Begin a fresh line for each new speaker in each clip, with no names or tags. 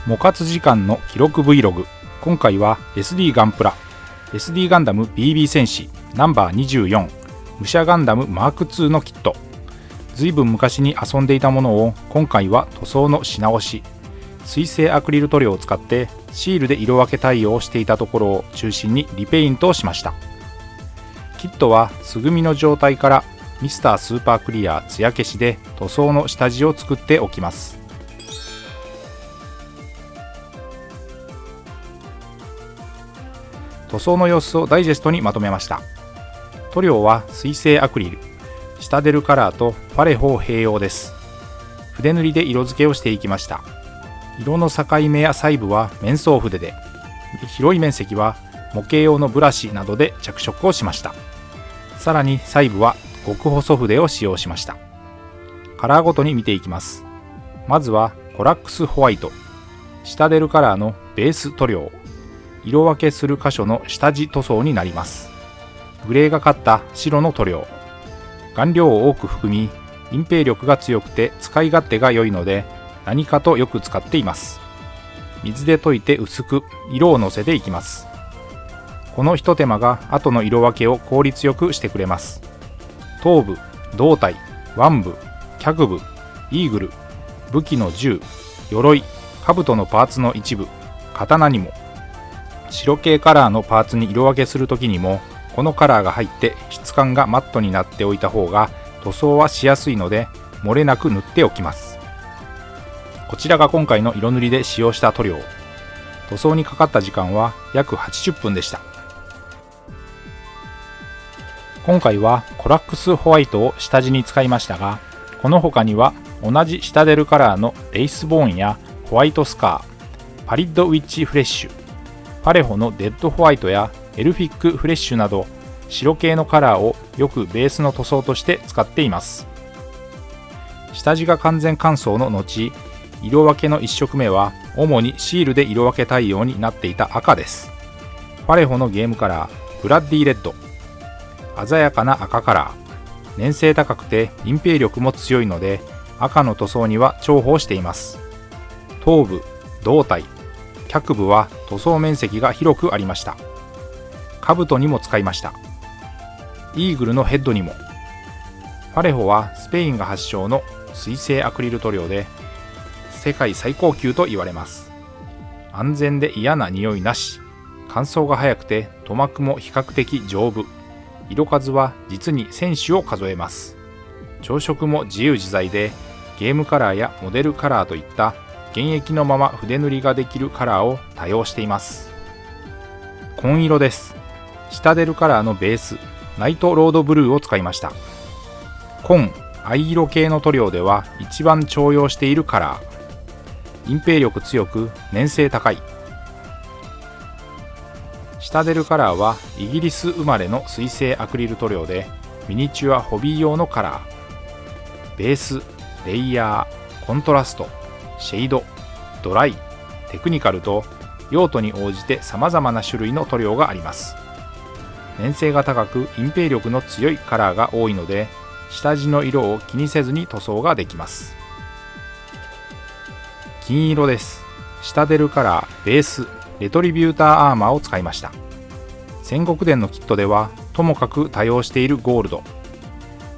モカツ時間の記録 Vlog。今回は SD ガンプラ SD ガンダム BB 戦士ナンバー24武者ガンダムマーク2のキット。ずいぶん昔に遊んでいたものを今回は塗装のし直し、水性アクリル塗料を使ってシールで色分け対応をしていたところを中心にリペイントをしました。キットは素組みの状態からミスタースーパークリア艶消しで塗装の下地を作っておきます。塗装の様子をダイジェストにまとめました。塗料は水性アクリル、シタデルカラーとパレホ併用です。筆塗りで色付けをしていきました。色の境目や細部は面相筆で、広い面積は模型用のブラシなどで着色をしました。さらに細部は極細筆を使用しました。カラーごとに見ていきます。まずはコラックスホワイト、シタデルカラーのベース塗料、色分けする箇所の下地塗装になります。グレーがかった白の塗料、顔料を多く含み隠蔽力が強くて使い勝手が良いので何かとよく使っています。水で溶いて薄く色をのせていきます。このひと手間が後の色分けを効率よくしてくれます。頭部、胴体、腕部、脚部、イーグル、武器の銃、鎧、兜のパーツの一部、刀にも、白系カラーのパーツに色分けするときにもこのカラーが入って質感がマットになっておいた方が塗装はしやすいので漏れなく塗っておきます。こちらが今回の色塗りで使用した塗料。塗装にかかった時間は約80分でした。今回はコラックスホワイトを下地に使いましたが、この他には同じシタデルカラーのレイスボーンやホワイトスカー、パリッドウィッチフレッシュ、パレホのデッドホワイトやエルフィックフレッシュなど白系のカラーをよくベースの塗装として使っています。下地が完全乾燥の後、色分けの1色目は主にシールで色分け対応になっていた赤です。パレホのゲームカラーブラッディレッド、鮮やかな赤カラー、粘性高くて隠蔽力も強いので赤の塗装には重宝しています。頭部、胴体、脚部は塗装面積が広くありました。兜にも使いました。イーグルのヘッドにも。パレホはスペインが発祥の水性アクリル塗料で世界最高級と言われます。安全で嫌な匂いなし、乾燥が早くて塗膜も比較的丈夫、色数は実に1000種を数えます。調色も自由自在でゲームカラーやモデルカラーといった現役のまま筆塗りができるカラーを多用しています。紺色です。シタデルカラーのベースナイトロードブルーを使いました。紺、藍色系の塗料では一番重用しているカラー、隠蔽力強く粘性高い。シタデルカラーはイギリス生まれの水性アクリル塗料でミニチュアホビー用のカラー。ベース、レイヤー、コントラスト、シェード、ドライ、テクニカルと用途に応じて様々な種類の塗料があります。粘性が高く隠蔽力の強いカラーが多いので下地の色を気にせずに塗装ができます。金色です。シタデルカラーベースレトリビューターアーマーを使いました。戦国伝のキットではともかく多用しているゴールド、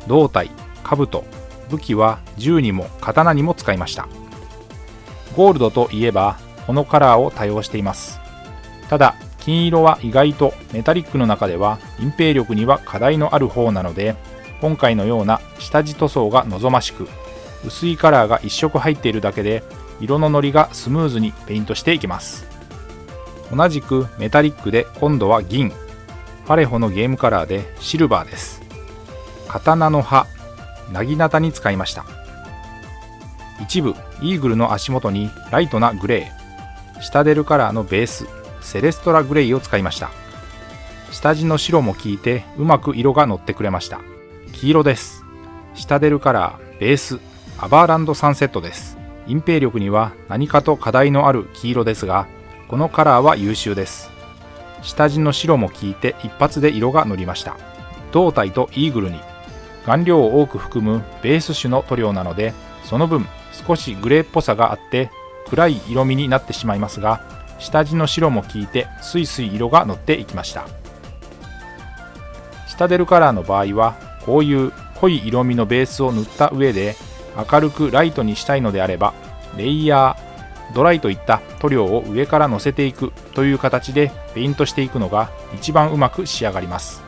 胴体、兜、武器は銃にも刀にも使いました。ゴールドといえばこのカラーを多用しています。ただ金色は意外とメタリックの中では隠蔽力には課題のある方なので、今回のような下地塗装が望ましく、薄いカラーが1色入っているだけで色の乗りがスムーズにペイントしていきます。同じくメタリックで今度は銀、パレホのゲームカラーでシルバーです。刀の刃、なぎなたに使いました。一部イーグルの足元にライトなグレー、シタデルカラーのベースセレストラグレイを使いました。下地の白も効いてうまく色が乗ってくれました。黄色です。シタデルカラーベースアバーランドサンセットです。隠蔽力には何かと課題のある黄色ですが、このカラーは優秀です。下地の白も効いて一発で色が乗りました。胴体とイーグルに顔料を多く含むベース種の塗料なので、その分少しグレーっぽさがあって暗い色味になってしまいますが、下地の白も効いてスイスイ色が乗っていきました。シタデルカラーの場合はこういう濃い色味のベースを塗った上で明るくライトにしたいのであれば、レイヤー、ドライといった塗料を上からのせていくという形でペイントしていくのが一番うまく仕上がります。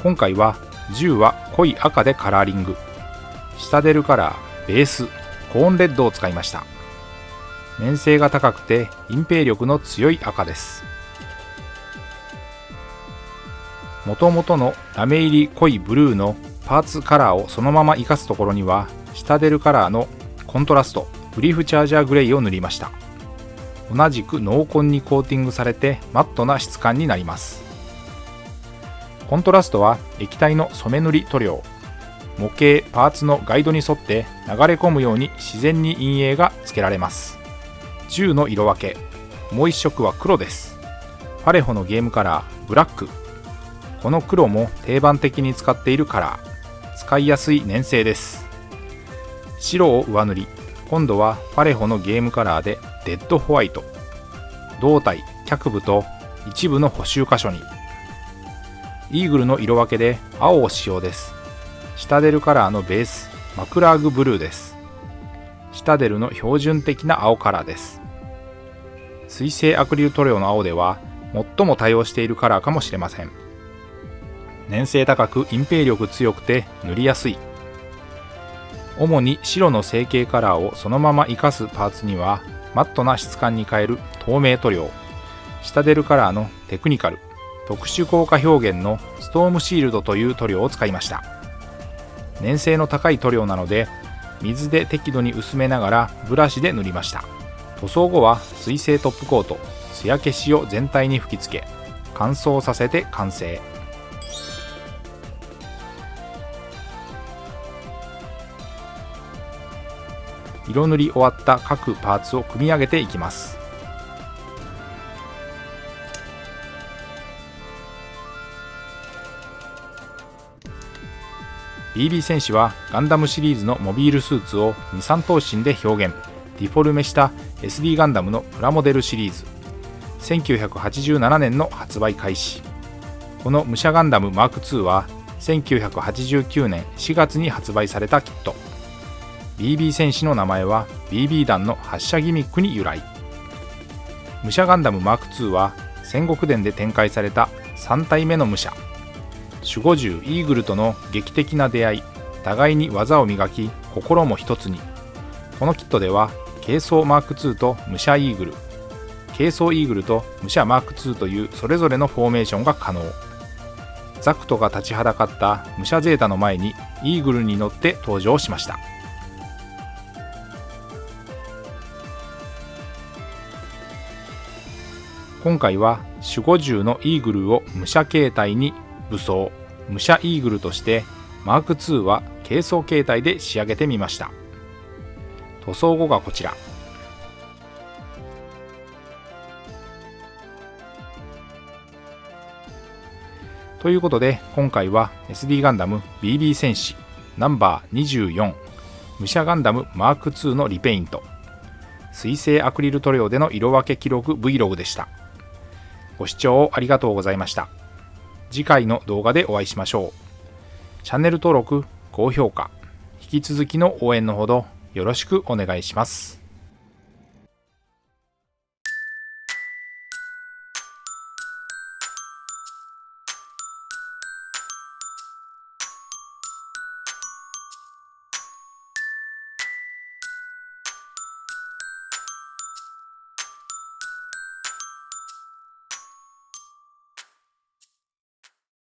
今回は銃は濃い赤でカラーリング、シタデルカラー、ベース、コーンレッドを使いました。粘性が高くて隠蔽力の強い赤です。元々のラメ入り濃いブルーのパーツカラーをそのまま活かすところには、シタデルカラーのコントラストブリーフチャージャーグレイを塗りました。同じく濃紺にコーティングされてマットな質感になります。コントラストは液体の染め塗り塗料、模型パーツのガイドに沿って流れ込むように自然に陰影がつけられます。銃の色分け、もう一色は黒です。パレホのゲームカラーブラック、この黒も定番的に使っているカラー、使いやすい粘性です。白を上塗り、今度はパレホのゲームカラーでデッドホワイト、胴体、脚部と一部の補修箇所に。イーグルの色分けで青を使用です。シタデルカラーのベース、マクラーグブルーです。シタデルの標準的な青カラーです。水性アクリル塗料の青では最も多用しているカラーかもしれません。粘性高く隠蔽力強くて塗りやすい。主に白の成形カラーをそのまま活かすパーツにはマットな質感に変える透明塗料、シタデルカラーのテクニカル特殊効果表現のストームシールドという塗料を使いました。粘性の高い塗料なので水で適度に薄めながらブラシで塗りました。塗装後は水性トップコート、艶消しを全体に吹き付け乾燥させて完成。色塗り終わった各パーツを組み上げていきます。BB 戦士はガンダムシリーズのモビールスーツを2、3頭身で表現、ディフォルメした SD ガンダムのプラモデルシリーズ、1987年の発売開始。この武者ガンダム M2 は1989年4月に発売されたキット。BB 戦士の名前は BB 弾の発射ギミックに由来。武者ガンダム M2 は戦国伝で展開された3体目の武者、守護獣イーグルとの劇的な出会い、互いに技を磨き心も一つに。このキットでは軽装 M2 と武者イーグル、軽装イーグルと武者 M2 というそれぞれのフォーメーションが可能。ザクトが立ちはだかった武者ゼータの前にイーグルに乗って登場しました。今回は守護獣のイーグルを武者形態に武装、武者イーグルとして M2 は軽装形態で仕上げてみました。塗装後がこちら。ということで今回は SD ガンダム BB 戦士ナンバー24武者ガンダム M2 のリペイント、水性アクリル塗料での色分け記録 Vlog でした。ご視聴ありがとうございました。次回の動画でお会いしましょう。チャンネル登録、高評価、引き続きの応援のほどよろしくお願いします。